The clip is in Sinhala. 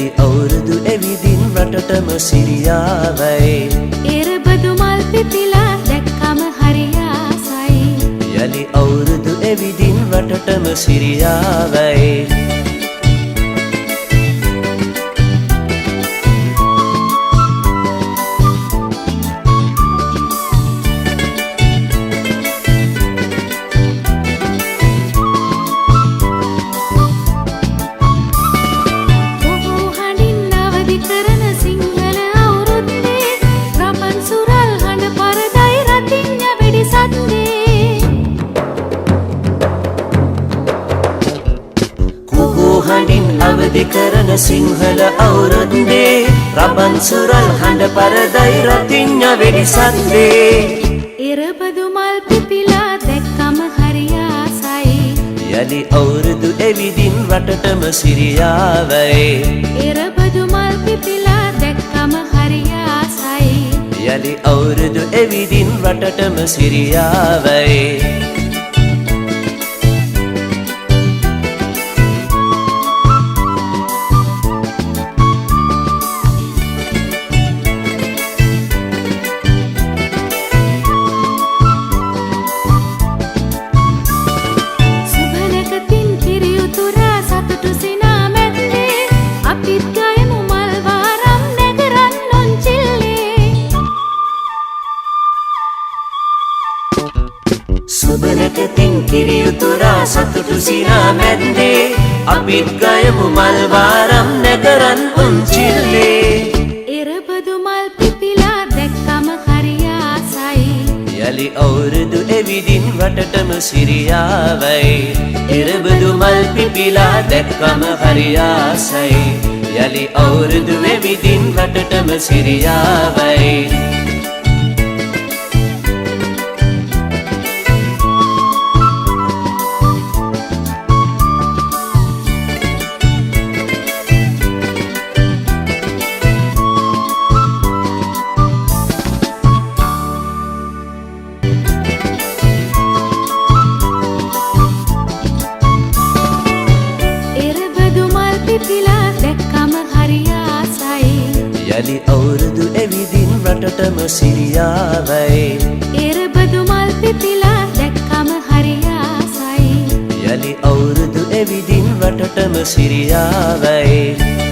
යලි අවුරුදු එවිදින් රටටම සිරියාවයි එරබදු මල් පිපිලා දැක්කම හරි ආසයි යලි අවුරුදු එවිදින් රටටම සිරියාවයි හඬින් අවදි කරන සිංහල අවුරුද්දේ රබන් සුරල් හඬ පරදයි රතිඤ්ඤ වෙඩි සද්දේ එරබදු මල් පිපිලා දැක්කම හරි ආසයි යලි අවුරුදු එවිදින් රටටම සිරියාවයි එරබදු මල් පිපිලා දැක්කම හරි ආසයි යලි අවුරුදු එවිදින් රටටම සිරියාවයි සුබනකතින් කිරියුතුරා සතුටු සිනා මැද්දේ අපිත් ගයමු මල් වාරම් නැගරන් උන්චිල්ලේ එරබදු මල් පිපිලා දැක්කම හරි ආසයි යලි අවුරුදු එවිදින් රටටම සිරියාවයි එරබදු මල් පිපිලා දැක්කම හරි ආසයි යලි අවුරුදු එවිදින් රටටම සිරියාවයි පිපිලා දැක්කම හරි ආසයි යලි අවුරුදු එවිදින් රටටම සිරියාවයි එරබදු මල් පිපිලා දැක්කම හරි ආසයි යලි අවුරුදු එවිදින් රටටම සිරියාවයි